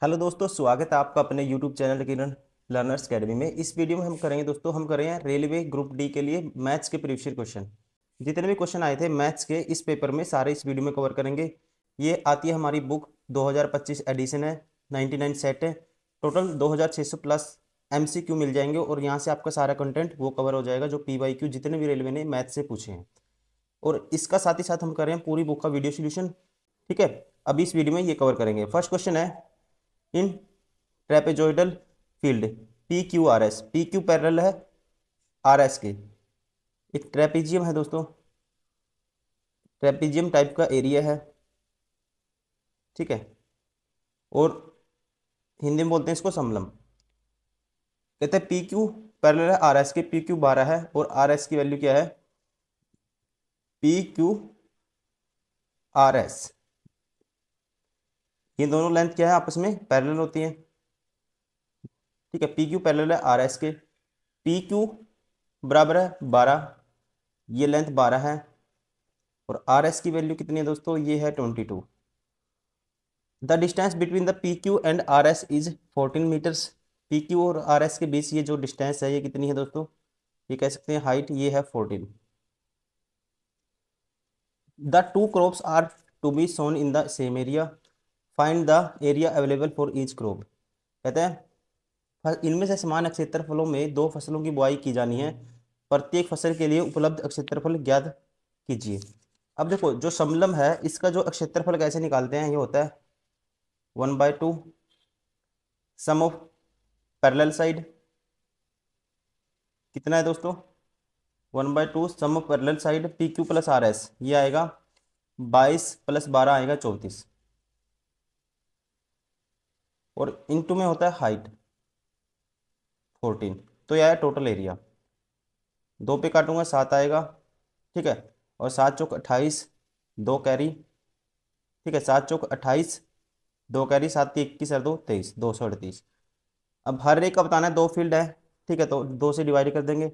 Hello दोस्तों, स्वागत है आपका अपने यूट्यूब चैनल किरण लर्नर्स अकेडमी में। इस वीडियो में हम करेंगे दोस्तों, हम करेंगे रेलवे ग्रुप डी के लिए मैथ्स के प्रीवियस क्वेश्चन। जितने भी क्वेश्चन आए थे मैथ्स के इस पेपर में सारे इस वीडियो में कवर करेंगे। ये आती है हमारी बुक 2025 एडिशन है, 99 सेट है। टोटल 2600 प्लस MCQ मिल जाएंगे और यहाँ से आपका सारा कंटेंट वो कवर हो जाएगा जो PYQ जितने भी रेलवे ने मैथ्स से पूछे हैं। और इसका साथ ही साथ हम कर रहे हैं पूरी बुक का वीडियो सोल्यूशन। ठीक है, अभी इस वीडियो में ये कवर करेंगे। फर्स्ट क्वेश्चन है, in trapezoidal field PQRS, PQ parallel है RS के। एक ट्रेपेजियम है दोस्तों, ट्रेपेजियम टाइप का एरिया है। ठीक है, और हिंदी में बोलते हैं इसको समलम। कहते हैं PQ पैरेलल है RS के, PQ 12 है और RS की वैल्यू क्या है, PQRS। ये दोनों लेंथ क्या है, आपस में पैरेलल होती हैं। ठीक है, PQ पैरेलल है RS के, PQ बराबर है 12, ये लेंथ 12 है और RS की वैल्यू कितनी है दोस्तों, ये है 22। The distance between the PQ and RS is 14 metres. PQ और RS के बीच ये जो डिस्टेंस है ये कितनी है दोस्तों, ये कह सकते हैं हाइट, ये है 14। The two crops are to be sown in the same area, find the area available for each crop. कहते हैं इनमें से समान क्षेत्रफलों में दो फसलों की बुआई की जानी है, प्रत्येक फसल के लिए उपलब्ध क्षेत्रफल ज्ञात कीजिए। अब देखो, जो समलम है इसका जो क्षेत्रफल कैसे निकालते हैं, ये होता है 1/2 सम ऑफ पैरेलल साइड। कितना है दोस्तों, 1/2 sum of parallel side PQ plus RS, ये आएगा 22 प्लस 12 आएगा 34, और इनटू में होता है हाइट 14। तो यह है टोटल एरिया। दो पे काटूंगा 7 आएगा। ठीक है, और 7 चौक 28, दो कैरी। ठीक है, 7 चौक 28, दो कैरी, 7 की 21 और 2 23, 238। अब हर एक का बताना है, दो फील्ड है। ठीक है, तो दो से डिवाइड कर देंगे,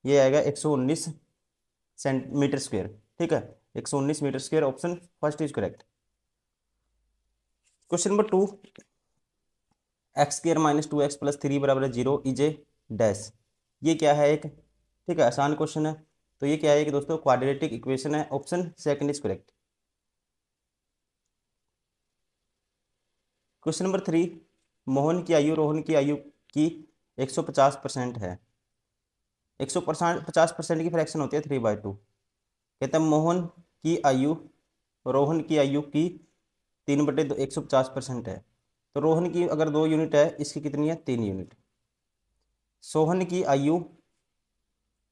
ये आएगा 119 सेंटीमीटर स्क्वेयर। ठीक है, 119 metre square. Option first is correct. Question number 2, x² - 2x + 3 बराबर 0 इज ए डैश। ये क्या है एक, ठीक है, आसान क्वेश्चन है। तो ये क्या है कि दोस्तों क्वाड्रेटिक इक्वेशन है। Option second is correct. Question number 3, Mohan की आयु रोहन की आयु की 150% है। 150% की फ्रैक्शन होती है 3/2। कहते हैं मोहन की आयु रोहन की आयु की 3/2 150% है। तो रोहन की अगर 2 यूनिट है, इसकी कितनी है, 3 यूनिट। सोहन की आयु,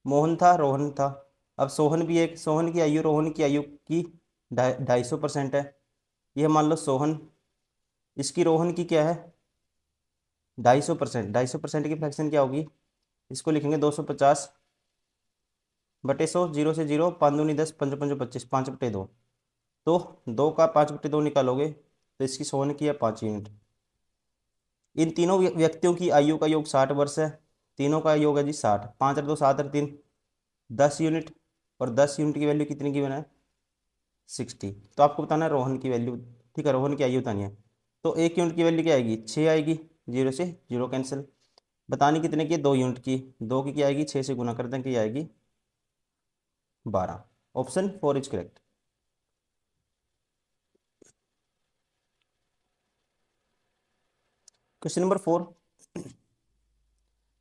मोहन था रोहन था, अब सोहन भी एक, सोहन की आयु रोहन की आयु की 250% है। यह मान लो सोहन, इसकी रोहन की क्या है 250%। 250% की फ्रैक्शन क्या होगी, इसको लिखेंगे 250/100, 0 से 0, 5 दूनी 10, 5 5 25, 5/2। तो 2 का 5/2 निकालोगे तो इसकी सोहन की है 5 यूनिट। इन तीनों व्यक्तियों की आयु का योग 60 वर्ष है। तीनों का योग है जी 60, 5 और 2 7 और 3 10 यूनिट, और 10 यूनिट की वैल्यू कितनी की बना है 60। तो आपको बताना है रोहन की वैल्यू। ठीक है, रोहन की आयु बतानी है। तो 1 यूनिट की वैल्यू क्या आएगी, 6 आएगी, 0 से 0 कैंसिल। बतानी कितने की है, 2 यूनिट की, 2 की क्या आएगी, 6 से गुना कर दें कि आएगी 12। Option 4 is correct. Question number 4,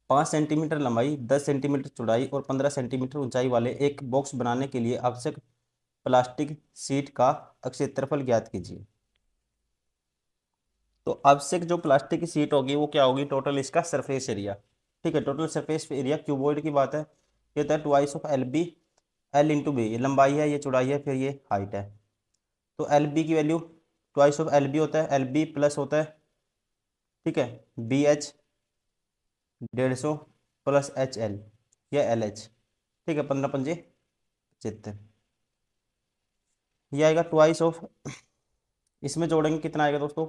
5 centimetre लंबाई, 10 सेंटीमीटर चौड़ाई और 15 सेंटीमीटर ऊंचाई वाले एक बॉक्स बनाने के लिए आवश्यक प्लास्टिक शीट का क्षेत्रफल ज्ञात कीजिए। तो आवश्यक जो प्लास्टिक की शीट होगी वो क्या होगी, टोटल इसका सरफेस एरिया। ठीक है, टोटल सरफेस एरिया क्यूबॉइड की बात है। कहता है ट्वाइस ऑफ LB, L/B, ये लंबाई है, ये चौड़ाई है, फिर ये हाइट है। तो LB की वैल्यू ट्वाइस ऑफ LB होता है, LB प्लस होता है, ठीक है, BH 150 प्लस HL या LH। ठीक है, 15×5 = 75। ये आएगा ट्वाइस ऑफ, इसमें जोड़ेंगे कितना आएगा दोस्तों,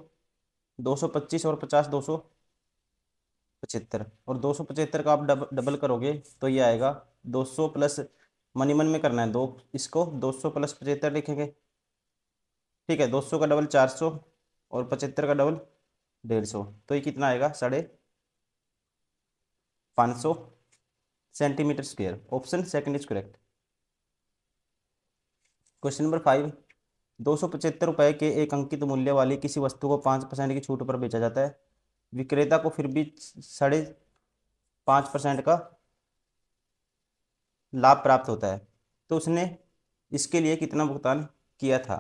225 और 50 275, और 275 का आप डबल करोगे तो ये आएगा 200 प्लस, मनी मन में करना है दो, इसको 200 प्लस 75 लिखेंगे। ठीक है, 200 का डबल 400 और 75 का डबल 150, तो ये कितना आएगा 550 centimetre square. Option second is correct. Question number 5, 275 रुपये के एक अंकित मूल्य वाली किसी वस्तु को 5% की छूट पर बेचा जाता है। विक्रेता को फिर भी 5.5% का लाभ प्राप्त होता है, तो उसने इसके लिए कितना भुगतान किया था।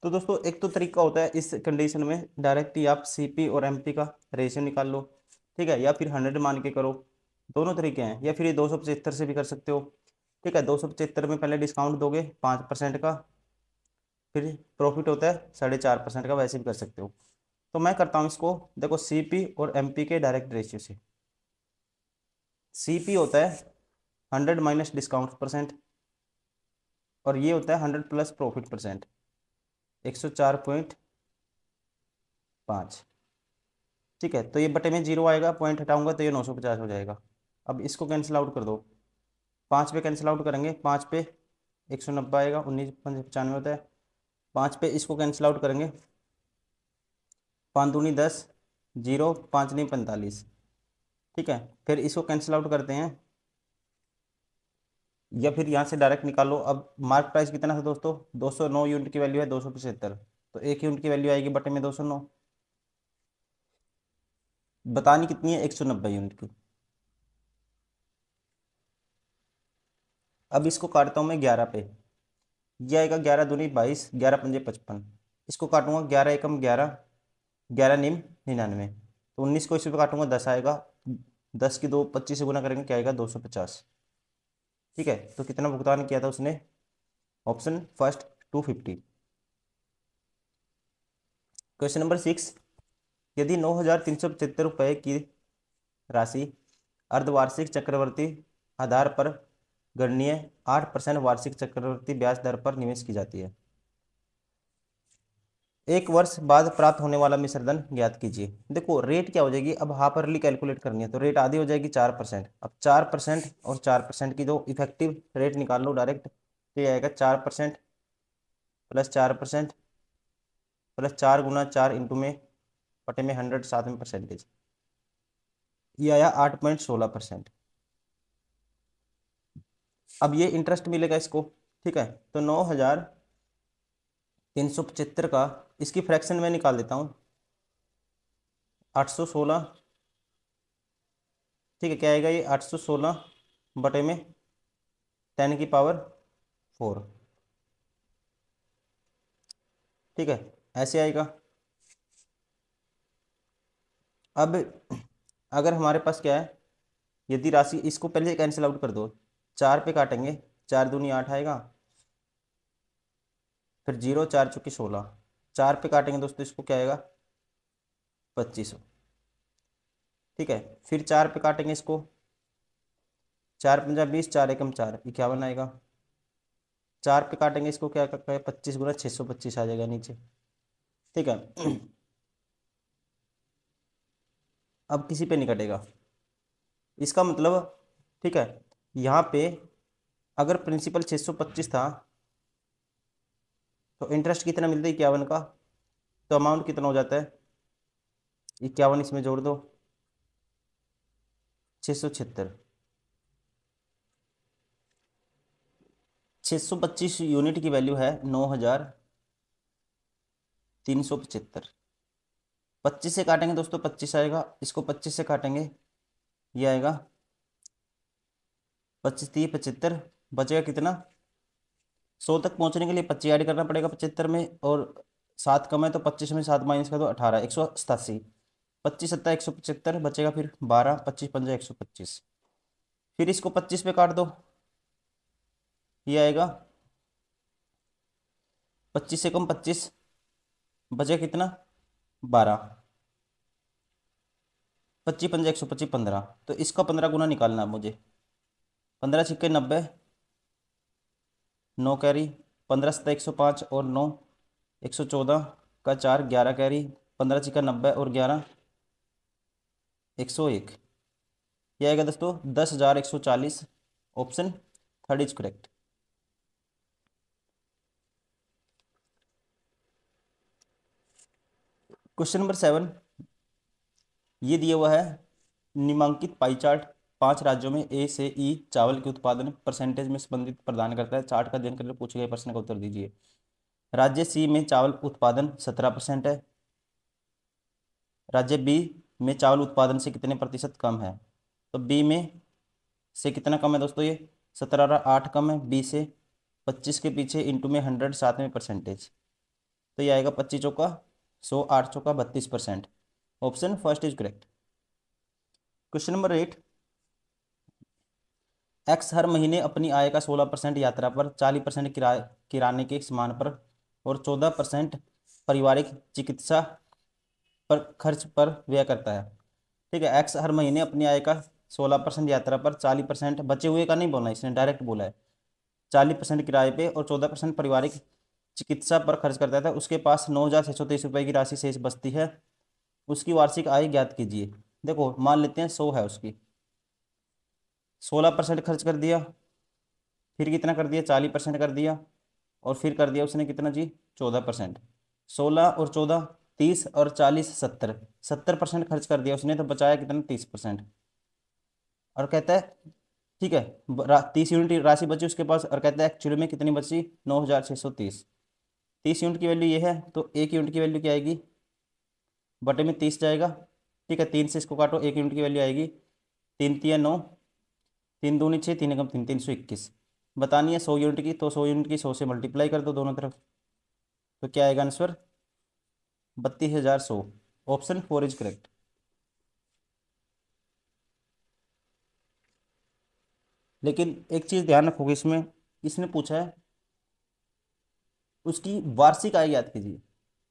तो दोस्तों एक तो तरीका होता है इस कंडीशन में डायरेक्ट ही आप सीपी और एमपी का रेशियो निकाल लो, ठीक है, या फिर 100 मान के करो, दोनों तरीके हैं, या फिर ये 275 से भी कर सकते हो। ठीक है, 275 में पहले डिस्काउंट दोगे 5% का, फिर प्रॉफिट होता है 4.5% का, वैसे भी कर सकते हो। तो मैं करता हूँ इसको, देखो सीपी और एमपी के डायरेक्ट रेशियो से। सीपी होता है 100 माइनस डिस्काउंट परसेंट, और ये होता है 100 प्लस प्रॉफिट परसेंट, 104.5। ठीक है, तो ये बटे में 0 आएगा, पॉइंट हटाऊंगा तो ये 950 हो जाएगा। अब इसको कैंसिल आउट कर दो, 5 पे कैंसिल आउट करेंगे, 5 पे 190 आएगा, 19 95 होता है। 5 पे इसको कैंसिल आउट करेंगे, 5 दूनी 10, 0, 5 नहीं 45। ठीक है, फिर इसको कैंसिल आउट करते हैं, या फिर यहाँ से डायरेक्ट निकालो। अब मार्क प्राइस कितना था दोस्तों, 209 यूनिट की वैल्यू है 275, तो 1 यूनिट की वैल्यू आएगी बटे में 209, बतानी कितनी है 190 यूनिट की। अब इसको काटता हूँ मैं 11 पे, ये आएगा 11 दूनी 22, 11 पंजे 55। इसको काटूंगा 11 एकम 11, 11 निम 99, तो 19 को इसी पे काटूंगा 10 आएगा, 10 की 25 से गुना करेंगे क्या आएगा 250। ठीक है, तो कितना भुगतान किया था उसने, ऑप्शन फर्स्ट 250। क्वेश्चन नंबर 6, यदि 9,375 रुपये की राशि अर्धवार्षिक चक्रवर्ती आधार पर गणनीय 8% वार्षिक चक्रवर्ती ब्याज दर पर निवेश की जाती है, एक वर्ष बाद प्राप्त होने वाला मिश्र धन ज्ञात कीजिए। देखो रेट क्या हो जाएगी, अब हाफ अर्ली कैलकुलेट करनी है, तो रेट आधी हो जाएगी 4%। अब 4% और 4% की जो इफेक्टिव रेट निकाल लो डायरेक्ट, तो ये आएगा 4% प्लस 4% प्लस 4 गुना 4 इंटू में बटे में 100 साथ में परसेंटेज, ये आया 8.16%। अब ये इंटरेस्ट मिलेगा इसको। ठीक है, तो 9,375 का इसकी फ्रैक्शन में निकाल देता हूँ, 816। ठीक है, क्या आएगा ये 816 बटे में 10 की पावर 4। ठीक है, ऐसे आएगा। अब अगर हमारे पास क्या है, यदि राशि, इसको पहले कैंसिल आउट कर दो, 4 पे काटेंगे, 4 दूनी 8 आएगा, फिर 0, 4 चौकी 16, 4 पे काटेंगे दोस्तों इसको क्या आएगा 2500। ठीक है, फिर 4 पे काटेंगे इसको, 4 पंजा 20, 4 एकम 4 51 आएगा, 4 पे काटेंगे इसको क्या करता है 25 गुना 625 आ जाएगा नीचे। ठीक है, अब किसी पे नहीं कटेगा इसका मतलब। ठीक है, यहाँ पे अगर प्रिंसिपल 625 था, तो इंटरेस्ट कितना मिलता है 51 का, तो अमाउंट कितना हो जाता है 51, इसमें जोड़ दो 676। 625 यूनिट की वैल्यू है 9,375। 25 से काटेंगे दोस्तों 25 आएगा, इसको 25 से काटेंगे ये आएगा 25 30 75, बचेगा कितना 100 तक पहुंचने के लिए 25 ऐड करना पड़ेगा 75 में, और 7 कम है तो 25 में 7 माइनस कर दो 18, 187। 25 सत्ता 175 बचेगा, फिर 12, 25 पंजा 125, फिर इसको 25 पे काट दो, ये आएगा 25 से कम 25, बचेगा कितना 12, 25 पंजा 125 15, तो इसका 15 गुना निकालना है मुझे। 15 छिक्के 90, 9 कैरी, 15 सत्ता 105 और 9 114 का 4 11 कैरी, 15 छिक्का 90 और 11 101, ये आएगा दोस्तों 10,140। Option third is correct. Question number 7, ये दिया हुआ है निम्नलिखित पाई चार्ट 5 राज्यों में ए से ई चावल के उत्पादन परसेंटेज में संबंधित प्रदान करता है। चार्ट का अध्ययन करके पूछे गए प्रश्न का उत्तर दीजिए। राज्य सी में चावल उत्पादन 17% है। राज्य बी में चावल उत्पादन से कितने प्रतिशत कम है? तो बी में से कितना कम है दोस्तों? ये 17/8 कम है बी से। 25 के पीछे इंटू में 100 साथ में परसेंटेज, तो ये आएगा 25 चौका 100, 8 चौका 32%। Option first is correct. Question number 8, X हर महीने अपनी आय का 16% यात्रा पर, 40% किराने के सामान पर और 14% पारिवारिक चिकित्सा पर खर्च पर व्यय करता है। ठीक है, एक्स हर महीने अपनी आय का 16% यात्रा पर, 40% बचे हुए का नहीं बोलना, इसने डायरेक्ट बोला है। 40% किराए पे और 14% पारिवारिक चिकित्सा पर खर्च करता था। उसके पास 9,623 रुपये की राशि शेष बचती है। उसकी वार्षिक आय ज्ञात कीजिए। देखो मान लेते हैं 100 है उसकी, 16% खर्च कर दिया, फिर कितना कर दिया 40% कर दिया, और फिर कर दिया उसने कितना जी 14%। 16 और 14 30 और 40 70, 70% खर्च कर दिया उसने, तो बचाया कितना 30%। और कहता है ठीक है 30 यूनिट राशि बची उसके पास, और कहता है एक्चुअली में कितनी बची 9,630। 30 यूनिट की वैल्यू ये है, तो 1 यूनिट की वैल्यू क्या आएगी बटे में 30 जाएगा। ठीक है, 3 से इसको काटो, 1 यूनिट की वैल्यू आएगी 3 तिया 9, 3 दूनी 6, 3 एकम 3, 321। बतानी है 100 यूनिट की, तो 100 यूनिट की 100 से मल्टीप्लाई कर दो दोनों तरफ, तो क्या आएगा आंसर 32,100। Option 4 is correct. लेकिन एक चीज ध्यान रखोगे इसमें, इसने पूछा है उसकी वार्षिक आय याद कीजिए।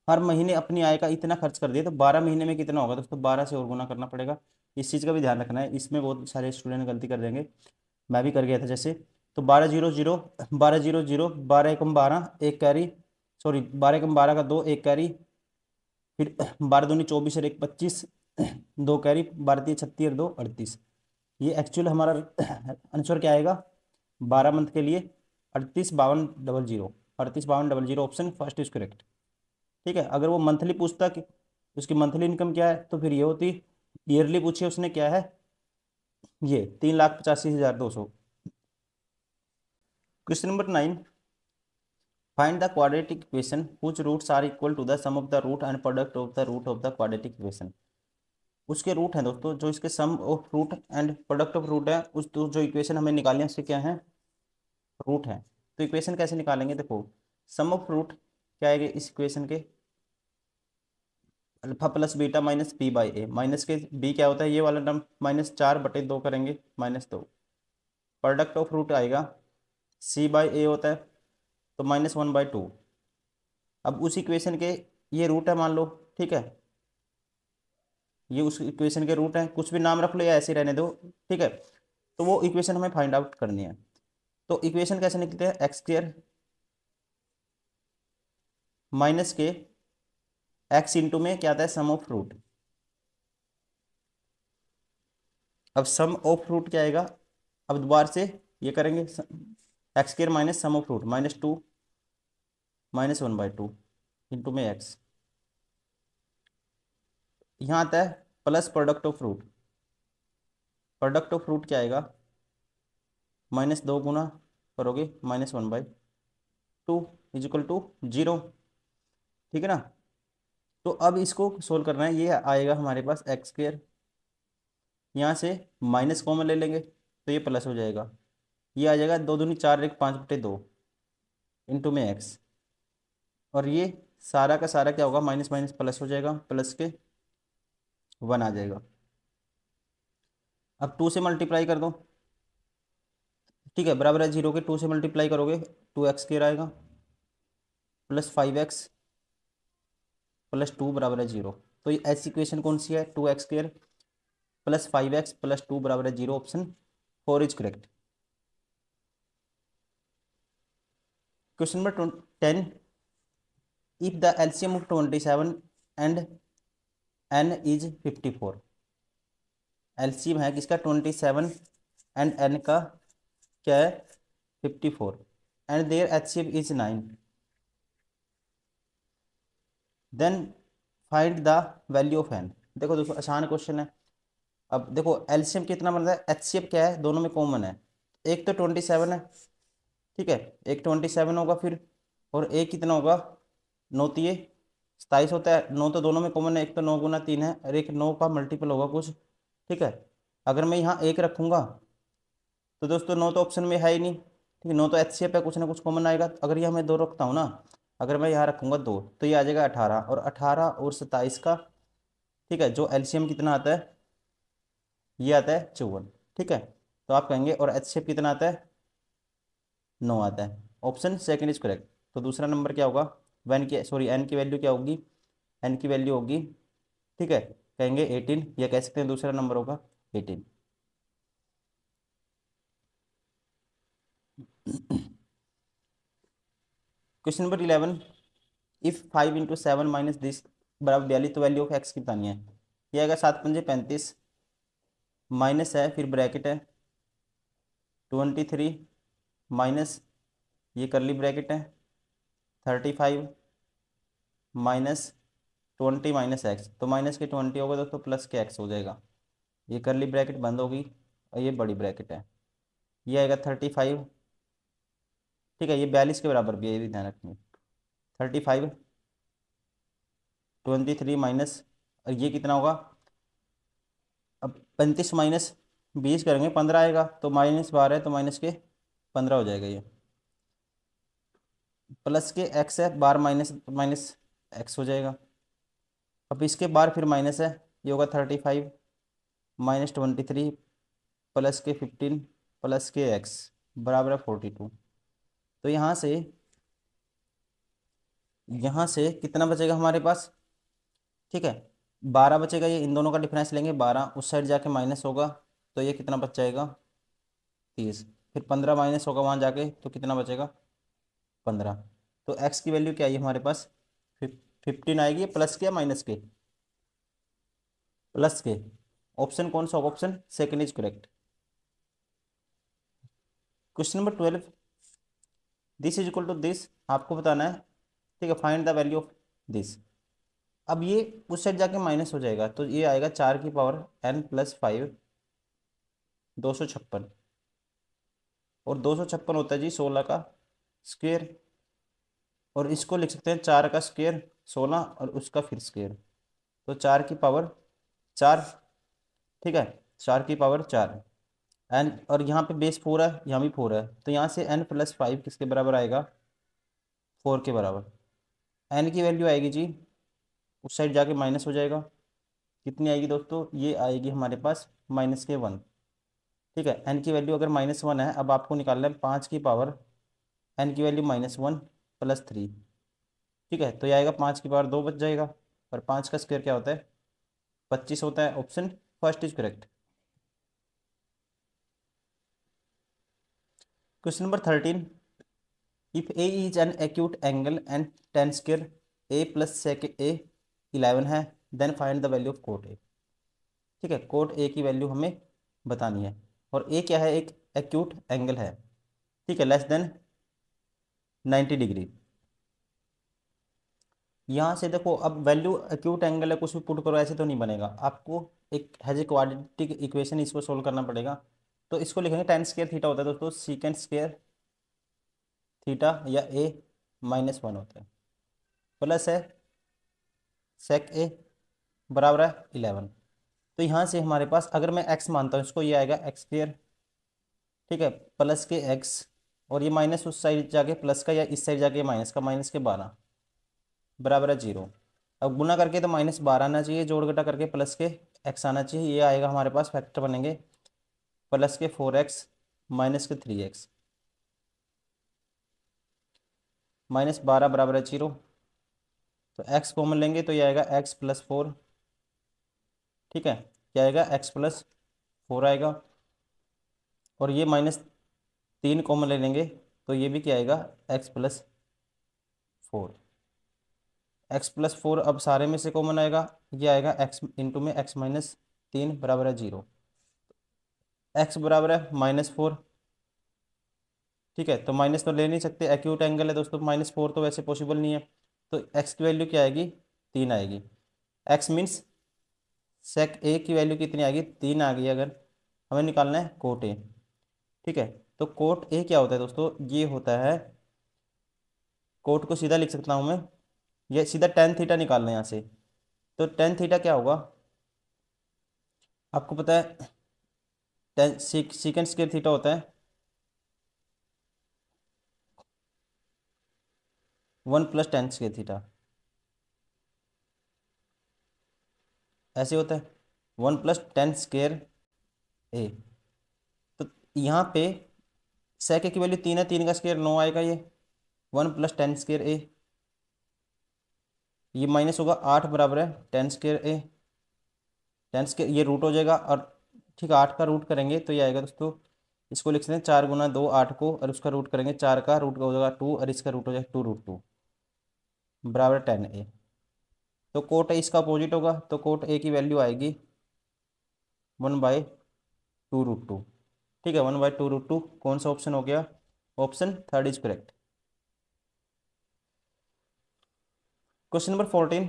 हर महीने अपनी आय का इतना खर्च कर दिया, तो 12 महीने में कितना होगा दोस्तों? 12 से और गुना करना पड़ेगा। इस चीज़ का भी ध्यान रखना है, इसमें बहुत सारे स्टूडेंट गलती कर देंगे, मैं भी कर गया था जैसे। तो 12 0 0 12 0 0 12 एकम 12 एक कैरी, सॉरी 12 एकम 12 का 2 एक कैरी, फिर 12 दूनी 24 और 1 25 2 कैरी, 12 3 36 और 2 38। ये एक्चुअल हमारा आंसर क्या आएगा 12 मंथ के लिए 38,52,00, 38,52,00। Option first is correct. ठीक है, अगर वो मंथली पूछता कि उसकी मंथली इनकम क्या है, तो फिर ये होती। ईयरली पूछी उसने क्या है, ये 3,85,200। Question number 9, find the quadratic equation which roots are equal to the sum of the root and product of the root of the quadratic equation. उसके रूट हैं दोस्तों, जो इसके sum of root and product of root है, उस तो जो equation हमें निकालनी है उसके क्या है रूट है। तो इक्वेशन कैसे निकालेंगे? देखो सम ऑफ रूट क्या आएगा इस इक्वेशन के, alpha plus beta minus B by A, minus के बी क्या होता है ये वाला टर्म, -4/2 करेंगे -2। प्रोडक्ट ऑफ रूट आएगा सी बाई ए होता है, तो -1/2। अब उस इक्वेशन के ये रूट है मान लो, ठीक है, ये उस इक्वेशन के रूट है, कुछ भी नाम रख लो या ऐसे रहने दो, ठीक है। तो वो इक्वेशन हमें फाइंड आउट करनी है। तो इक्वेशन कैसे निकलते हैं, x² माइनस के x इंटू में क्या आता है सम ऑफ रूट। अब सम ऑफ रूट क्या आएगा, अब दोबारा से ये करेंगे x² minus sum of root -2 -1/2 into में x, यहाँ आता है plus product of root. Product of root क्या आएगा -2 गुना करोगे -1/2 इज इक्वल टू 0। ठीक है ना, तो अब इसको सोल्व करना है। ये आएगा हमारे पास x², यहाँ से माइनस कॉमन ले लेंगे तो ये प्लस हो जाएगा, ये आ जाएगा 2 दूनी 4 1 5/2 इंटू में x, और ये सारा का सारा क्या होगा माइनस माइनस प्लस हो जाएगा, प्लस के 1 आ जाएगा। अब 2 से मल्टीप्लाई कर दो, ठीक है, बराबर है 0 के, 2 से मल्टीप्लाई करोगे 2x² आएगा प्लस 5x प्लस 2 बराबर है 0। तो ये ऐसी इक्वेशन कौन सी है 2x² प्लस 5x प्लस 2 बराबर है 0। Option 4 is correct. Question number 10, if the LCM of 27 and n is 54। LCM है किसका 27 एंड n का क्या है 54, and their HCF is 9, then find the value of N. देखो दोस्तों आसान क्वेश्चन है। अब देखो एलसीएम कितना बनता है, एचसीएफ क्या है, दोनों में कॉमन है। एक तो 27 है, ठीक है, एक 27 होगा फिर, और एक कितना होगा, 9 27 होता है। 9 तो दोनों में कॉमन है, एक तो 9 × 3 है और एक 9 का मल्टीपल होगा कुछ, ठीक है। अगर मैं यहाँ एक रखूंगा तो दोस्तों 9 तो ऑप्शन में है ही नहीं, ठीक है, 9 तो एचसीएफ है, कुछ ना कुछ कॉमन आएगा। अगर यहाँ मैं 2 रखता हूँ ना, अगर मैं यहाँ रखूंगा 2 तो ये आ जाएगा 18, और 18 और 27 का, ठीक है, जो एलसीएम कितना आता है, ये आता है 54, ठीक है। तो आप कहेंगे और एचसीएफ कितना आता है, 9 आता है। Option second is correct. तो दूसरा नंबर क्या होगा, वन की सॉरी एन की वैल्यू क्या होगी, एन की वैल्यू होगी, ठीक है, कहेंगे 18, या कह सकते हैं दूसरा नंबर होगा 18। Question number 11, if 5 × 7 minus this बराबर 42, तो वैल्यू ऑफ एक्स की बतानी है। ये आएगा 7×5 = 35, माइनस है फिर ब्रैकेट है 23, माइनस ये करली ब्रैकेट है 35, माइनस 20 माइनस एक्स, तो माइनस के 20 होगा दोस्तों, प्लस के एक्स हो जाएगा। ये करली ब्रैकेट बंद होगी और ये बड़ी ब्रैकेट है, ये आएगा 35, ठीक है, ये 42 के बराबर भी है, ये भी ध्यान रखना। 35, 23 माइनस, और ये कितना होगा, अब 35 माइनस 20 करेंगे 15 आएगा, तो -12 है तो माइनस के 15 हो जाएगा ये, प्लस के एक्स है, बार माइनस माइनस एक्स हो जाएगा। अब इसके बार फिर माइनस है, ये होगा 35 -23 प्लस के 15 प्लस के एक्स बराबर है 42। तो यहाँ से कितना बचेगा हमारे पास, ठीक है, 12 बचेगा। ये इन दोनों का डिफरेंस लेंगे, 12 उस साइड जाके माइनस होगा, तो ये कितना बच जाएगा 30, फिर 15 माइनस होगा वहाँ जाके, तो कितना बचेगा 15। तो एक्स की वैल्यू क्या आई हमारे पास, 15 आएगी, प्लस के या माइनस के, प्लस के। ऑप्शन कौन सा होगा, option second is correct. Question number 12, this is equal to this, आपको बताना है, ठीक है, find the value of this. अब ये उस साइड जाके माइनस हो जाएगा, तो ये आएगा 4 की पावर n + 5, 256, और 256 होता है जी 16 का स्क्वेयर, और इसको लिख सकते हैं 4 का स्क्वेयर 16 और उसका फिर स्क्वेयर, तो 4 की पावर 4, ठीक है, 4 की पावर 4 एन, और यहाँ पे बेस 4 है, यहाँ भी 4 है, तो यहाँ से n + 5 किसके बराबर आएगा, 4 के बराबर। एन की वैल्यू आएगी जी, उस साइड जाके माइनस हो जाएगा, कितनी आएगी दोस्तों, ये आएगी हमारे पास -1, ठीक है। एन की वैल्यू अगर -1 है, अब आपको निकालना है 5 की पावर, एन की वैल्यू -1 + 3, ठीक है, तो ये आएगा 5 की पावर 2 बच जाएगा, और 5 का स्क्वायर क्या होता है 25 होता है। Option first is correct. Question number 13, if A is an acute angle and tan square A + sec A 11 है, then find the value of cot A. ठीक है, कोट ए की वैल्यू हमें बतानी है, और ए क्या है, एक एक्यूट एंगल है, ठीक है, लेस देन 90 डिग्री। यहाँ से देखो, अब वैल्यू एक्यूट एंगल है, कुछ भी पुट करो, ऐसे तो नहीं बनेगा, आपको एक हैज ए क्वाड्रेटिक इक्वेशन, इसको सोल्व करना पड़ेगा। तो इसको लिखेंगे टेन स्क्वायर थीटा होता है दोस्तों, सीकेंड स्क्वायर थीटा, या ए -1 होता है, प्लस है सेक ए बराबर है 11। तो यहाँ से हमारे पास, अगर मैं एक्स मानता हूँ इसको, ये आएगा x², ठीक है, प्लस के एक्स, और ये माइनस उस साइड जाके प्लस का, या इस साइड जाके माइनस का, -12 बराबर है 0। अब गुना करके तो -12 आना चाहिए, जोड़ घटा करके प्लस के एक्स आना चाहिए, ये आएगा हमारे पास, फैक्टर बनेंगे +4x -3x, -12 बराबर है 0। तो x कॉमन लेंगे तो ये आएगा x + 4, ठीक है, क्या आएगा x + 4 आएगा, और ये -3 कॉमन ले लेंगे तो ये भी क्या आएगा x + 4। x + 4 अब सारे में से कॉमन आएगा, ये आएगा x इंटू में x - 3 बराबर है 0। x बराबर है -4, ठीक है, तो माइनस तो ले नहीं सकते, एक्यूट एंगल है दोस्तों, -4 तो वैसे पॉसिबल नहीं है, तो x की वैल्यू क्या आएगी 3 आएगी। एक्स मीन्स सेक ए की वैल्यू कितनी आ गई, 3 आ गई। अगर हमें निकालना है कोट ए, ठीक है, तो कोट ए क्या होता है दोस्तों, ये होता है, कोट को सीधा लिख सकता हूँ मैं, ये सीधा टेन थीटा निकालना है यहाँ से। तो टेन थीटा क्या होगा, आपको पता है, टेन सीकेंड स्क्वायर थीटा होता है 1 + tan² थीटा, ऐसे होता है 1 + tan² ए। तो यहाँ पे सेक की वैल्यू 3 है, 3 का स्क्वायर 9 आएगा, ये 1 + tan²ए, ये माइनस होगा 8 बराबर है tan²ए, tan² ये रूट हो जाएगा, और ठीक है 8 का रूट करेंगे तो ये आएगा दोस्तों, इसको लिख सकते हैं 4 × 2 8 को, और उसका रूट करेंगे 4 का रूट हो जाएगा 2, और इसका रूट हो जाएगा 2√2 बराबर tan²ए। तो कोट ए इसका अपोजिट होगा, तो कोट ए की वैल्यू आएगी 1/2√2, ठीक है, 1/2√2। कौन सा ऑप्शन हो गया, option third is correct. Question number 14,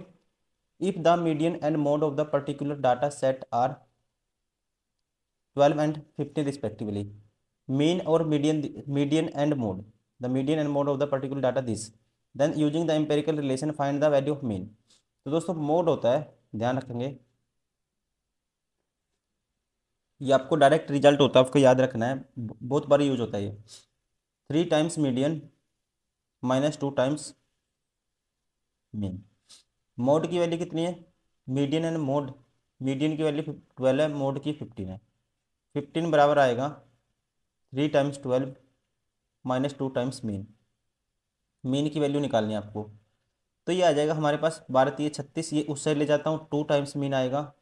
if the median and mode of the particular data set are 12 and 15 respectively, mean or median and mode, the median and mode of the particular data this, then using the empirical relation find the value of mean। तो दोस्तों mode होता है, ध्यान रखेंगे, ये आपको direct result होता है, आपको याद रखना है, बहुत बार यूज होता है ये। 3 times median -2 times mean. Mode की वैल्यू कितनी है, मीडियन एंड मोड, मीडियन की वैल्यू 12 है, मोड की 15 है, 15 बराबर आएगा 3 × 12 -2 टाइम्स मीन। मीन की वैल्यू निकालनी है आपको, तो ये आ जाएगा हमारे पास 12×3 = 36, ये उस साइड ले जाता हूँ 2 टाइम्स मीन आएगा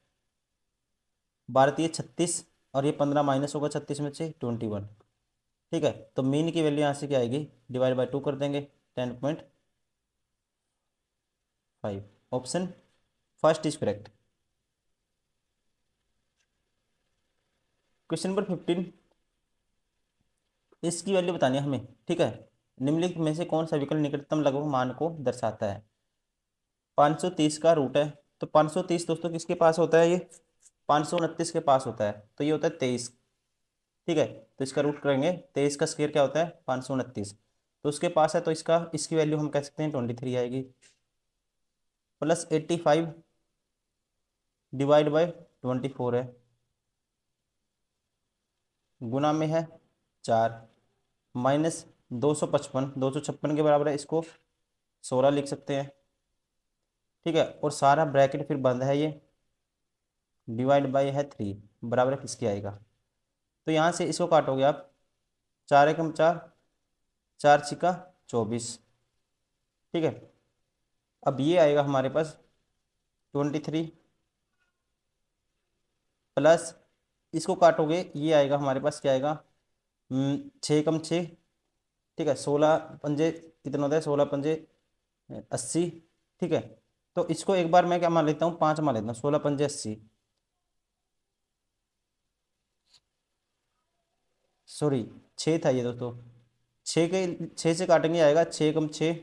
12×3 = 36, और ये 15 माइनस होगा 36 में से 21, ठीक है। तो मीन की वैल्यू यहाँ से क्या आएगी, डिवाइड बाय 2 कर देंगे 10.5, option first is correct. Question number 15, इसकी वैल्यू बतानी है हमें, ठीक है, निम्नलिखित में से कौन सा विकल्प निकटतम लगभग मान को दर्शाता है। 530 का रूट है, तो 530 दोस्तों किसके पास होता है, ये 529 के पास होता है, तो ये होता है 23, ठीक है। तो इसका रूट करेंगे, 23 का स्क्वायर क्या होता है 529, तो उसके पास है, तो इसकी वैल्यू हम कह सकते हैं 23 आएगी, प्लस 85 डिवाइड बाय 24 है, गुना में है 4, माइनस 255, 256 के बराबर है, इसको 16 लिख सकते हैं, ठीक है, और सारा ब्रैकेट फिर बंद है, ये डिवाइड बाय है 3 बराबर किसके आएगा। तो यहाँ से इसको काटोगे आप, 4 एकम 4, 4×6 = 24, ठीक है। अब ये आएगा हमारे पास 23 प्लस, इसको काटोगे ये आएगा हमारे पास, क्या आएगा 6×6, ठीक है, 16×5 कितना होता है, 16×5 = 80, ठीक है। तो इसको एक बार मैं क्या मान लेता हूँ, 5 मान लेता हूँ, 16×5 = 80, सॉरी 6 था ये दोस्तों, 6 से काटेंगे आएगा 6×6,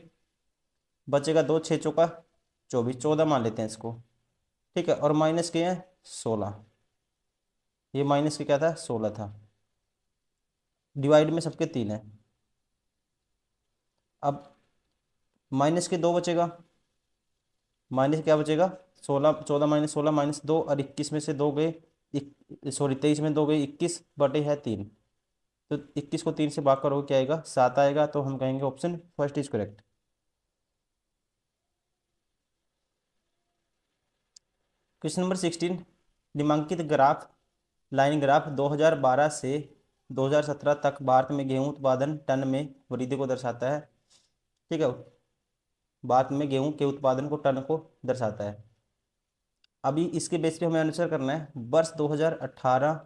बचेगा 2, 6×4 = 24, 14 मान लेते हैं इसको, ठीक है, और माइनस के हैं 16, ये माइनस के क्या था 16 था, डिवाइड में सबके 3 है। अब माइनस के 2 बचेगा, माइनस क्या बचेगा 16, 14 - 16 -2, और 21 में से 2 गए, सॉरी 23 में 2 गए, 21 बटे है 3, तो 21 को 3 से भाग करो क्या आएगा 7 आएगा, तो हम कहेंगे option first is correct. Question number 16, निम्नांकित ग्राफ लाइन ग्राफ 2012 से 2017 तक भारत में गेहूं उत्पादन टन में वृद्धि को दर्शाता है, ठीक है, भारत में गेहूं के उत्पादन को टन को दर्शाता है। अभी इसके बेस पे हमें आंसर करना है, वर्ष 2018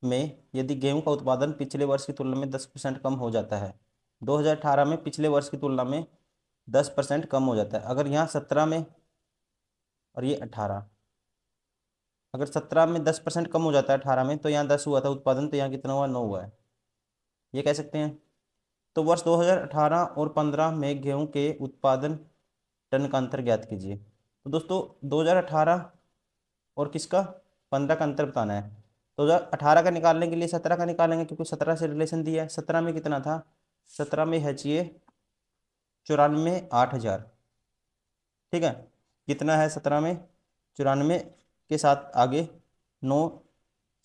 में यदि गेहूं का उत्पादन पिछले वर्ष की तुलना में 10% कम हो जाता है, 2018 में पिछले वर्ष की तुलना में 10% कम हो जाता है, अगर यहाँ 17 में और ये 18, अगर 17 में 10% कम हो जाता है 18 में, तो यहाँ 10 हुआ था उत्पादन, तो यहाँ कितना हुआ 9 हुआ है, ये कह सकते हैं। तो वर्ष 2018 और 15 में गेहूं के उत्पादन टन का अंतर ज्ञात कीजिए। तो दोस्तों 2018 और किसका 15 का अंतर बताना है। 2018 का निकालने के लिए 17 का निकालेंगे, क्योंकि 17 से रिलेशन दिया है। 17 में कितना था, 17 में है चाहिए 94,08,000। ठीक है, कितना है 17 में, 94 के साथ आगे 9,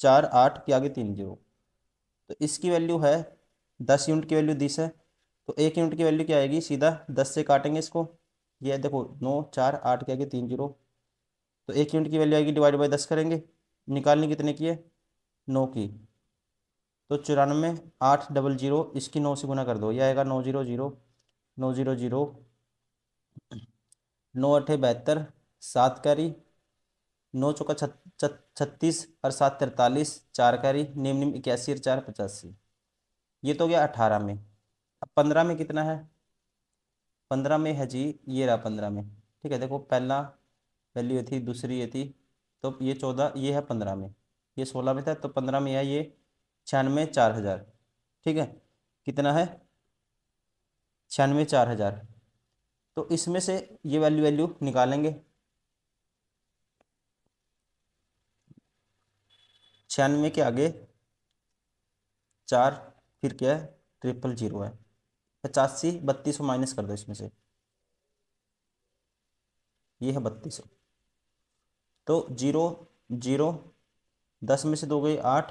4, 8 के आगे 3 जीरो। तो इसकी वैल्यू है 10 यूनिट की वैल्यू 10 है। तो 1 यूनिट की वैल्यू क्या आएगी, सीधा 10 से काटेंगे इसको। ये देखो 9, 4, 8 के आगे 3 जीरो। तो 1 यूनिट की वैल्यू आएगी, डिवाइड बाई 10 करेंगे। निकालनी कितने की है, 9 की। तो 94,800, इसकी 9 से गुना कर दो, ये आएगा 900, 900, 9 8 72, 7 कैरी, 9 चौका 36 और 7 43, 4 कैरी, निम निम 81 और 4 85। ये तो गया 18 में। अब 15 में कितना है, 15 में है जी, ये रहा 15 में। ठीक है, देखो पहला वैल्यू ये थी, दूसरी ये थी, तो ये 14, ये है 15 में। ये 16 में था, तो 15 में है ये 96,400। ठीक है, कितना है, 96,400। तो इसमें से ये वैल्यू वैल्यू निकालेंगे। 96 के आगे 4, फिर क्या है, 000 है। 85, 32 माइनस कर दो इसमें से, ये है 32। तो 0, 0, 10 में से 2 गई 8,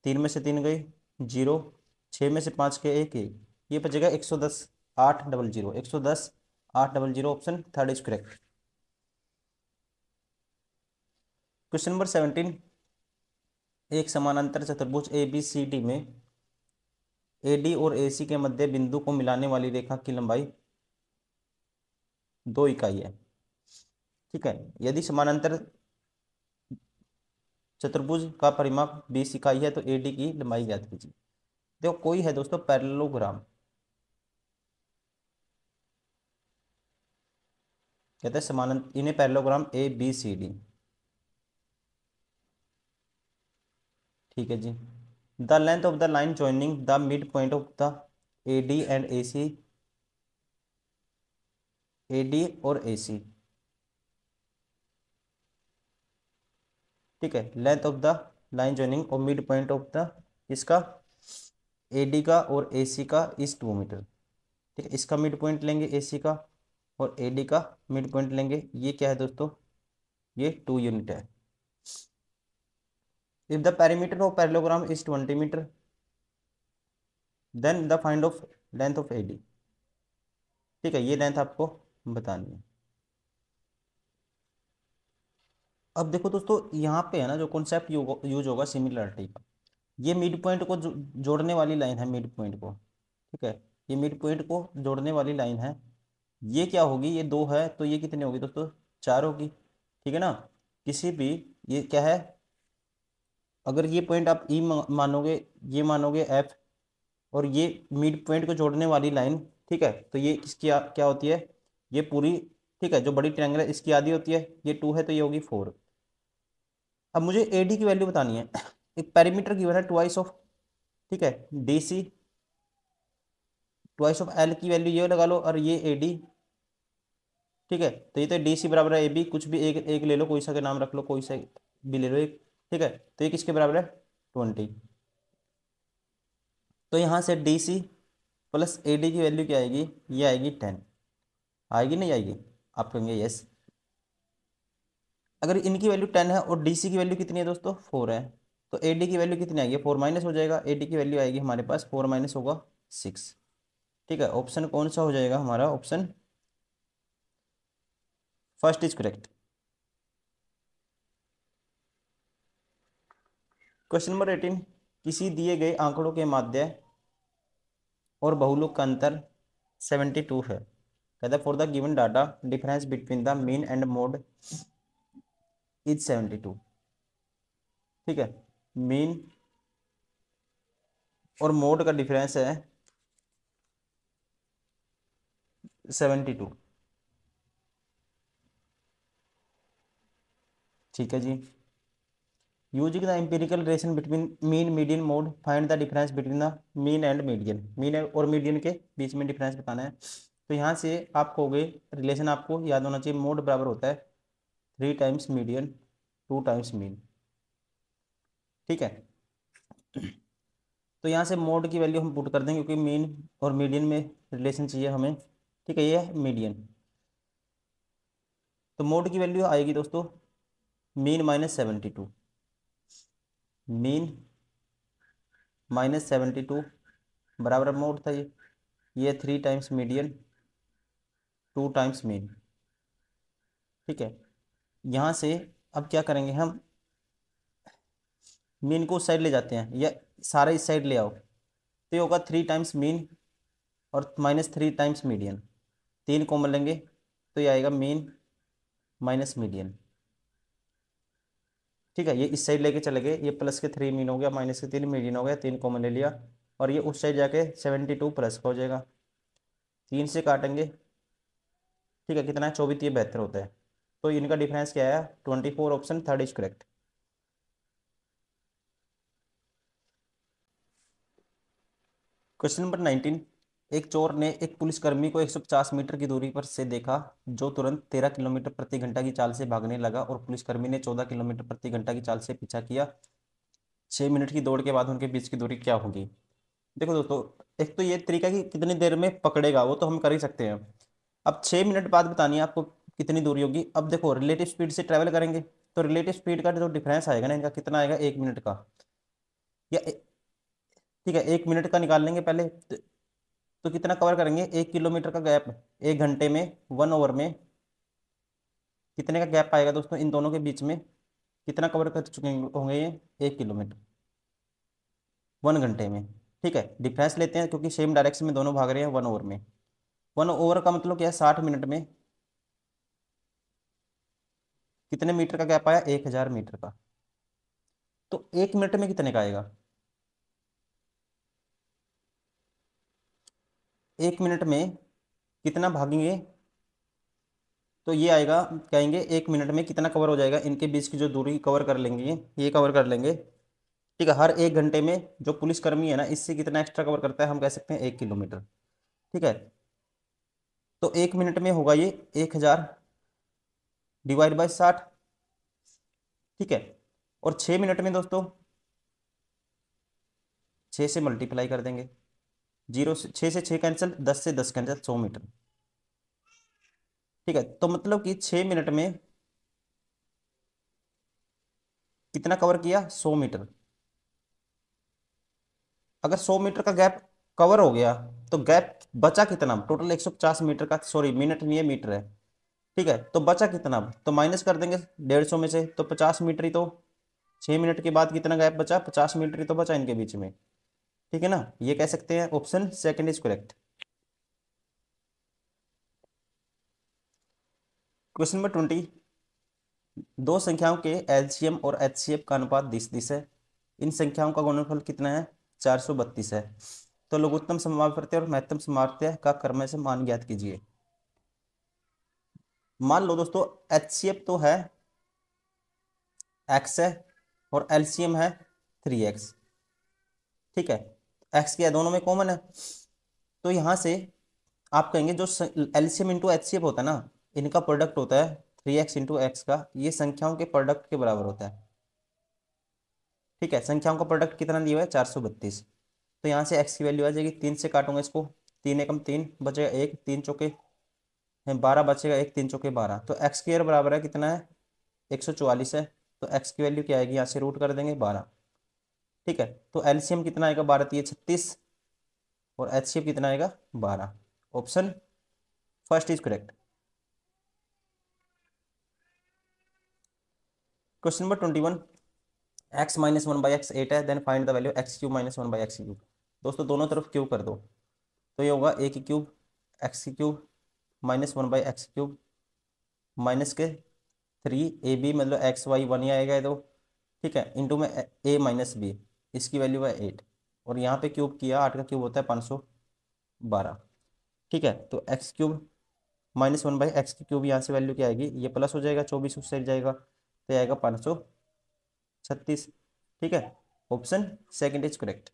3 में से 3 गई 0, 6 में से 5 के 1 1, ये बचेगा 110, 800, 110, 800। Option third is correct. Question number 17, एक समानांतर चतुर्भुज ए बी सी डी में ए डी और ए सी के मध्य बिंदु को मिलाने वाली रेखा की लंबाई 2 इकाई है। ठीक है, यदि समानांतर चतुर्भुज का परिमाप 20 इकाई है तो ए डी की लंबाई ज्ञात कीजिए। देखो कोई है दोस्तों पैरेललोग्राम, कहते हैं समानांतर, इन्हें parallelogram A B C D. ठीक है जी, the length of the line joining the mid point of the A D and A C, A D और ए सी। ठीक है, length of the line joining और मिड पॉइंट ऑफ द इसका A D का और A C का इस 2 metre. ठीक है, इसका मिड पॉइंट लेंगे ए सी का, और ए डी का मिड पॉइंट लेंगे, ये क्या है दोस्तों, ये 2 यूनिट है। If the perimeter of parallelogram is 20 metre, then the find of length of A D. ठीक है, ये लेंथ आपको बतानी है। अब देखो दोस्तों, यहाँ पे है ना जो कॉन्सेप्ट यूज होगा सिमिलरिटी का। ये मिड पॉइंट को जोड़ने वाली लाइन है, मिड पॉइंट को। ठीक है, ये मिड पॉइंट को जोड़ने वाली लाइन है। ये क्या होगी, ये 2 है तो ये कितनी होगी दोस्तों, 4 होगी। ठीक है ना, किसी भी, ये क्या है, अगर ये पॉइंट आप ई मानोगे, ये मानोगे एफ, और ये मिड पॉइंट को जोड़ने वाली लाइन, ठीक है, तो ये किसकी क्या होती है, ये पूरी। ठीक है, जो बड़ी ट्रायंगल है इसकी आधी होती है, ये 2 है तो ये होगी 4। अब मुझे ए डी की वैल्यू बतानी है। एक पेरीमीटर गिवन है ट्वाइस ऑफ, ठीक है, D C, twice of L की वैल्यू ये लगा लो, और ये ए डी। ठीक है, तो ये तो डी सी बराबर है ए बी, कुछ भी एक एक ले लो, कोई सा का नाम रख लो, कोई सा भी ले लो एक। ठीक है, तो ये किसके बराबर है, 20। तो यहाँ से D C plus A D की वैल्यू क्या आएगी, ये आएगी 10। आएगी नहीं आएगी, आप कहेंगे यस। अगर इनकी वैल्यू 10 है और डी सी की वैल्यू कितनी है दोस्तों, 4 है, तो ए डी की वैल्यू कितनी आएगी, 4 माइनस हो जाएगा। ए डी की वैल्यू आएगी हमारे पास 4 माइनस होगा 6। ठीक है, ऑप्शन कौन सा हो जाएगा हमारा, option first is correct. Question number 18, किसी दिए गए आंकड़ों के माध्य और बहुलक का अंतर 72 है। कहता है for the given data difference between the mean and mode is 72। ठीक है, मीन और मोड का डिफरेंस है 72। ठीक है जी, using the empirical relation between mean median mode find the difference between the mean and median. Mean और median के बीच में डिफरेंस बताना है। तो यहाँ से आप कहोगे, रिलेशन आपको याद होना चाहिए, मोड बराबर होता है 3 टाइम्स मीडियन 2 टाइम्स मीन। ठीक है, तो यहाँ से मोड की वैल्यू हम पुट कर देंगे क्योंकि मीन और मीडियन में रिलेशन चाहिए हमें। ठीक है, ये है मीडियन। तो मोड की वैल्यू आएगी दोस्तों मीन -72, मीन -72 बराबर मोड था ये 3 टाइम्स मीडियन 2 टाइम्स मीन। ठीक है, यहाँ से अब क्या करेंगे हम, मीन को उस साइड ले जाते हैं या सारा इस साइड ले आओ, तो ये होगा 3 टाइम्स मीन और -3 टाइम्स मीडियन, 3 कॉमन लेंगे तो ये आएगा मीन माइनस मीडियन। ठीक है, ये इस साइड लेके चले गए, ये प्लस के 3 मीन हो गया, माइनस के 3 मीडियन हो गया, 3 कॉमन ले लिया और ये उस साइड जाके 72 प्लस का हो जाएगा, 3 से काटेंगे। ठीक है, कितना है 24, ये 72 होता है। तो इनका डिफरेंस क्या है 24, option third is correct. Question number 19, एक चोर ने एक पुलिसकर्मी को 150 मीटर की दूरी पर से देखा जो तुरंत 13 किलोमीटर प्रति घंटा की चाल से भागने लगा और पुलिसकर्मी ने 14 किलोमीटर प्रति घंटा की चाल से पीछा किया। 6 मिनट की दौड़ के बाद उनके बीच की दूरी क्या होगी। देखो दोस्तों, एक तो ये तरीका कि कितनी देर में पकड़ेगा वो तो हम कर ही सकते हैं। अब 6 मिनट बाद बतानी है आपको कितनी दूरी होगी। अब देखो रिलेटिव स्पीड से ट्रैवल करेंगे तो रिलेटिव स्पीड का जो डिफरेंस आएगा ना इनका कितना आएगा 1 मिनट का, या ठीक है 1 मिनट का निकाल लेंगे पहले तो कितना कवर करेंगे 1 किलोमीटर का गैप 1 घंटे में, 1 ओवर में कितने का गैप आएगा दोस्तों इन दोनों के बीच में, कितना कवर कर चुके होंगे ये 1 किलोमीटर 1 घंटे में। ठीक है, डिफरेंस लेते हैं क्योंकि सेम डायरेक्शन में दोनों भाग रहे हैं 1 ओवर में। 1 ओवर का मतलब क्या है 60 मिनट में कितने मीटर का गैप आया 1000 मीटर का। तो 1 मिनट में कितने का आएगा, 1 मिनट में कितना भागेंगे तो ये आएगा, कहेंगे 1 मिनट में कितना कवर हो जाएगा, इनके बीच की जो दूरी कवर कर लेंगे ये कवर कर लेंगे। ठीक है, हर 1 घंटे में जो पुलिसकर्मी है ना इससे कितना एक्स्ट्रा कवर करता है हम कह सकते हैं 1 किलोमीटर। ठीक है, तो 1 मिनट में होगा ये 1000 डिवाइड बाय 60। ठीक है, और 6 मिनट में दोस्तों 6 से मल्टीप्लाई कर देंगे, 6 से 6 कैंसिल, 10 से 10 कैंसिल, 100 मीटर। ठीक है, तो मतलब कि 6 मिनट में कितना कवर किया 100 मीटर। अगर 100 मीटर का गैप कवर हो गया तो गैप बचा कितना, टोटल 150 मीटर का, सॉरी मिनट नहीं है मीटर है। ठीक है, तो बचा कितना, तो माइनस कर देंगे 150 में से, तो 50 मीटर ही तो 6 मिनट के बाद कितना गैप बचा 50 मीटर ही तो बचा इनके बीच में। ठीक है ना, ये कह सकते हैं option second is correct. Question number 20, दो संख्याओं के एलसीएम और एचसीएफ का अनुपात 10 है। इन संख्याओं का गुणनफल कितना है 432 है। तो लघुत्तम समापवर्ती और महत्तम समापवर्ती का क्रम से मान ज्ञात कीजिए। मान लो दोस्तों एचसीएफ तो है एक्स है और एलसीएम है 3x। ठीक है, एक्स क्या है दोनों में कॉमन है, तो यहां से आप कहेंगे जो एलसीएम इंटू एचसीएफ होता है ना इनका प्रोडक्ट होता है 3x इंटू एक्स का, ये संख्याओं के प्रोडक्ट के बराबर होता है। ठीक है, संख्याओं का प्रोडक्ट कितना दिया हुआ है 432। तो यहाँ से एक्स की वैल्यू आ जाएगी, 3 से काटूंगा इसको, 3 एकम 3 बचेगा 1, 3 चौके हैं 12 बचेगा 1, 3 चौके 12, तो एक्स स्क्वायर बराबर है कितना है 144 है। तो एक्स की वैल्यू क्या आएगी यहाँ से रूट कर देंगे 12। ठीक है, तो एलसीएम कितना आएगा 12 3 36 और एचसीएफ कितना आएगा 12। Option first is correct. Question number 21, x minus 1/x 8 है, then find the value x cube minus 1/x cube. दोस्तों दोनों तरफ क्यूब कर दो तो ये होगा ए की क्यूब एक्स की cube minus 1/x cube minus के 3ab मतलब एक्स वाई 1 ही आएगा ये तो। ठीक है, इंटू में a-b, इसकी वैल्यू है 8 और यहाँ पे क्यूब किया 8 का क्यूब होता है 512। ठीक है, तो एक्स क्यूब -1/x की क्यूब यहाँ से वैल्यू क्या आएगी, ये प्लस हो जाएगा 24 उस साइड जाएगा तो आएगा 536। ठीक है, option second is correct.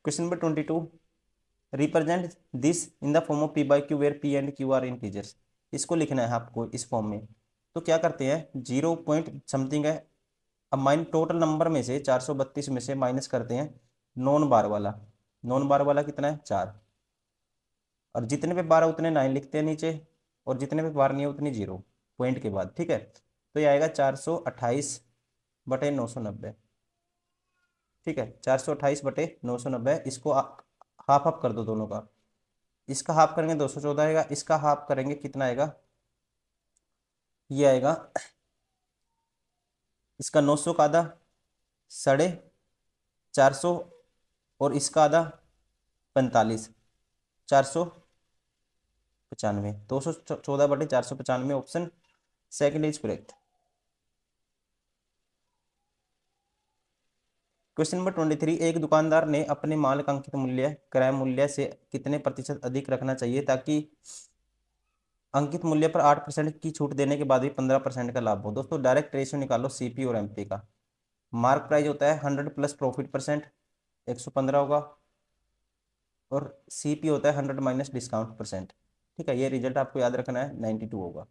Question number 22, represent this in the form of P by Q where P and Q are integers. इसको लिखना है आपको इस फॉर्म में। तो क्या करते हैं, 0 पॉइंट समथिंग है, अब माइन टोटल नंबर में से 432 में से माइनस करते हैं नॉन बार वाला। नॉन बार वाला कितना है, 4, और जितने पे बार है उतने 9 लिखते हैं नीचे, और जितने पे बार नहीं है उतनी 0 पॉइंट के बाद। ठीक है, तो ये आएगा 428/990। ठीक है, 428/990। इसको हाफ हाफ कर दो दोनों का। इसका हाफ करेंगे 214 आएगा, इसका हाफ करेंगे कितना आएगा, ये आएगा इसका 900 का आधा 450, और इसका आधा 45, 495। 214/495 option second is correct. Question number 23, एक दुकानदार ने अपने माल का अंकित मूल्य क्रय मूल्य से कितने प्रतिशत अधिक रखना चाहिए ताकि अंकित मूल्य पर 8% की छूट देने के बाद भी 15% का लाभ हो। दोस्तों डायरेक्ट रेशियो निकालो सीपी और एमपी का। मार्क प्राइस होता है 100 प्लस प्रॉफिट परसेंट, 115 होगा, और सीपी होता है 100 माइनस डिस्काउंट परसेंट। ठीक है, ये रिजल्ट आपको याद रखना है, 92 होगा।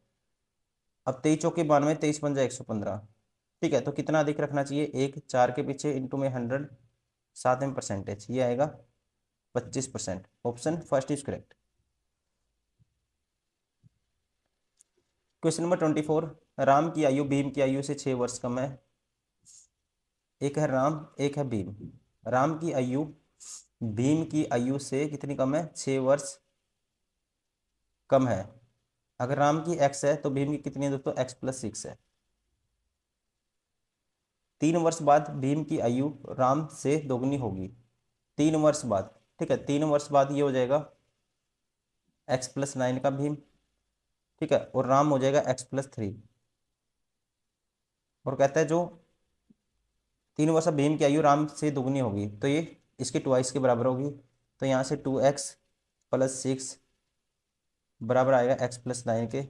अब 23 चौके 92, 23 बन जाए 115। ठीक है, तो कितना अधिक रखना चाहिए, एक 4 के पीछे इंटू में 100, साथ में परसेंटेज, ये आएगा 25%। Option first is correct. Question number 24, Ram की आयु भीम की आयु से 6 वर्ष कम है। एक है राम, एक है भीम। राम की आयु भीम की आयु से कितनी कम है, 6 वर्ष कम है। अगर राम की x है तो भीम की कितनी है दोस्तों, x प्लस 6 है। 3 वर्ष बाद भीम की आयु राम से दोगुनी होगी, 3 वर्ष बाद। ठीक है, 3 वर्ष बाद ये हो जाएगा x प्लस 9 का भीम। ठीक है, और राम हो जाएगा x प्लस 3। और कहता है जो 3 वर्ष भीम की आयु राम से दोगुनी होगी तो ये इसके ट्वाइस के बराबर होगी। तो यहाँ से 2x प्लस 6 बराबर आएगा x प्लस 9 के।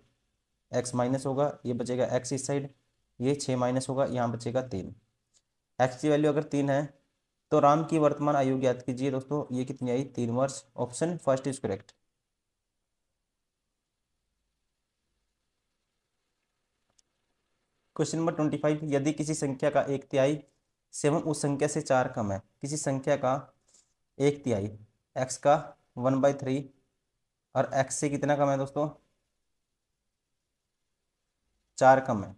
x माइनस होगा, ये बचेगा x इस साइड, ये 6 माइनस होगा, यहाँ बचेगा 3। x की वैल्यू अगर 3 है तो राम की वर्तमान आयु ज्ञात कीजिए। दोस्तों ये कितनी आई, 3 वर्ष। Option first is correct. Question number 25, यदि किसी संख्या का 1/3 सेवन उस संख्या से 4 कम है। किसी संख्या का 1/3 x का 1/3 और x से कितना कम है दोस्तों, 4 कम है।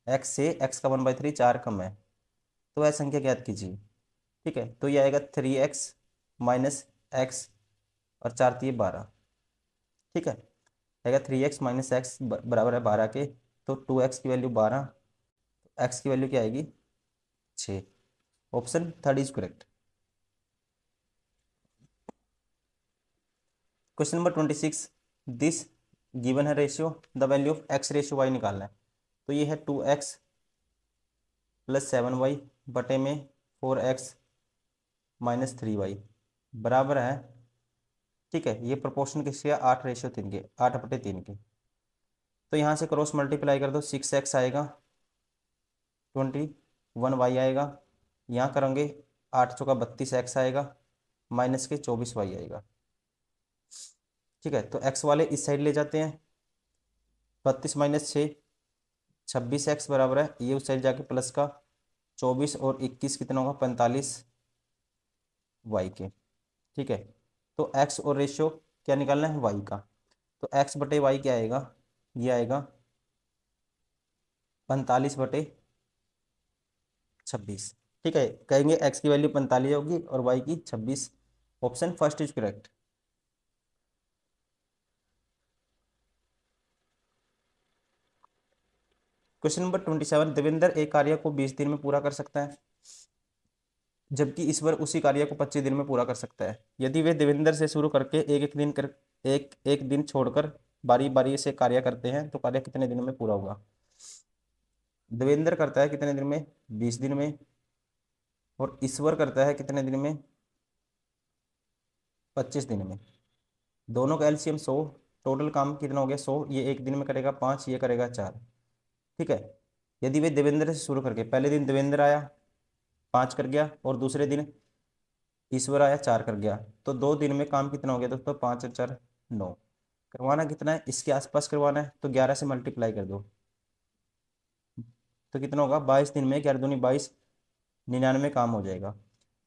x से x का 1/3 4 कम है, तो वह संख्या ज्ञात कीजिए। ठीक है, तो ये आएगा 3x माइनस एक्स, और 4×3 = 12। ठीक है, आएगा 3x माइनस एक्स बराबर है 12 के। तो 2x की वैल्यू 12, x की वैल्यू क्या आएगी, 6। Option third is correct. Question number 26, this given है ratio, the value of x ratio y निकालना है। तो ये है 2x प्लस 7y बटे में 4x माइनस 3y बराबर है। ठीक है, ये प्रोपोर्शन किसके, 8/3 के, 8/3 के। तो यहाँ से क्रॉस मल्टीप्लाई कर दो, 6x आएगा, 21y आएगा, यहाँ करेंगे 8 चौका 32x आएगा, माइनस के 24y आएगा। ठीक है, तो x वाले इस साइड ले जाते हैं, 32 माइनस 6 26x बराबर है, ये उस साइड जाके प्लस का 24 और 21 कितना होगा, 45y के। ठीक है, तो x और रेशियो क्या निकालना है, y का। तो x/y क्या आएगा, ये आएगा 45/26। ठीक है, कहेंगे x की वैल्यू 45 होगी और y की 26। Option first is correct. Question number 27, Devendra एक कार्य को 20 दिन में पूरा कर सकता है, जबकि ईश्वर उसी कार्य को 25 दिन में पूरा कर सकता है। यदि वे देवेंद्र से शुरू करके एक एक दिन छोड़कर बारी बारी से कार्य करते हैं तो कार्य कितने दिन में पूरा होगा। देवेंद्र करता है कितने दिन में, 20 दिन में, और ईश्वर करता है कितने दिन में, 25 दिन में। दोनों का एलसीएम 100, टोटल काम कितना हो गया 100। ये एक दिन में करेगा 5, ये करेगा 4। ठीक है, यदि वे देवेंद्र से शुरू करके पहले दिन देवेंद्र आया 5 कर गया, और दूसरे दिन ईश्वर आया 4 कर गया, तो 2 दिन में काम कितना हो गया दोस्तों, 5 और 4 9। करवाना कितना है, इसके आसपास करवाना है, तो 11 से मल्टीप्लाई कर दो, तो कितना होगा, 22 दिन में, 11 दूनी 22, 99 काम हो जाएगा।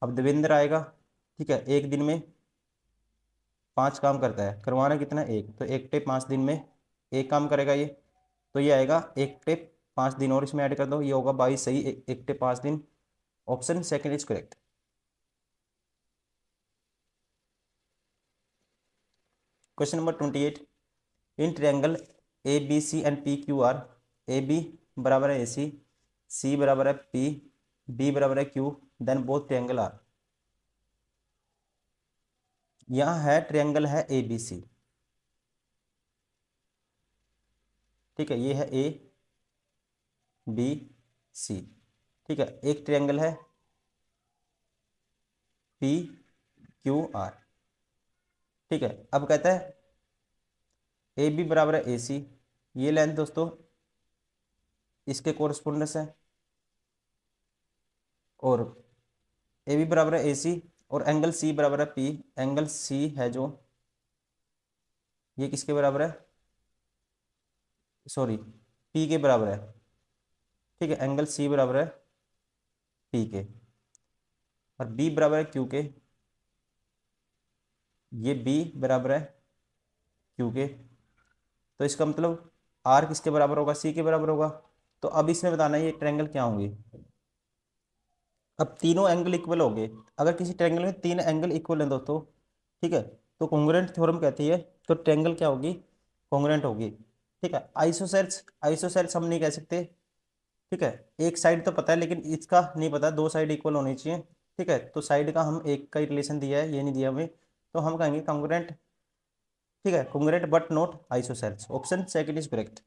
अब देवेंद्र आएगा, ठीक है, एक दिन में 5 काम करता है, करवाना कितना है, एक, तो एक टेप 5 दिन में एक काम करेगा ये, तो ये आएगा एक टेप 5 दिन और इसमें ऐड कर दो, ये होगा 22 सही, एक टेप 5 दिन। Option second is correct. Question number 28, in triangle A B C and P Q R, A B बराबर है ए सी बराबर है पी, बी बराबर है Q, then both triangle are. यहाँ है ट्रायंगल है ए बी सी, ठीक है, ये है ए बी सी, ठीक है, एक ट्रायंगल है पी क्यू आर, ठीक है। अब कहता है ए बी बराबर है ए सी, ये लेंथ दोस्तों इसके कोरस्पोंडेंस है, और ए बी बराबर है ए सी, और एंगल सी बराबर है पी, एंगल सी है जो, ये किसके बराबर है, सॉरी पी के बराबर है, ठीक है, एंगल सी बराबर है पी के, और बी बराबर है क्यू के, ये बी बराबर है क्यू के, तो इसका मतलब आर किसके बराबर होगा, सी के बराबर होगा। तो अब इसमें बताना है ये ट्रायंगल क्या होंगे। अब तीनों एंगल इक्वल हो गए, अगर किसी ट्रायंगल में 3 एंगल इक्वल हैं दोस्तों, ठीक है, तो कॉन्ग्रुएंट थ्योरम कहती है, तो ट्रायंगल क्या होगी, कॉन्ग्रुएंट होगी, ठीक है। आइसोसेल्स, आइसोसेल्स हम नहीं कह सकते, ठीक है, एक साइड तो पता है लेकिन इसका नहीं पता, 2 साइड इक्वल होनी चाहिए, ठीक है, तो साइड का हम एक का ही रिलेशन दिया है, ये नहीं दिया हमें, तो हम कहेंगे कॉन्ग्रुएंट, ठीक है, congruent but not isosceles. Option second is correct.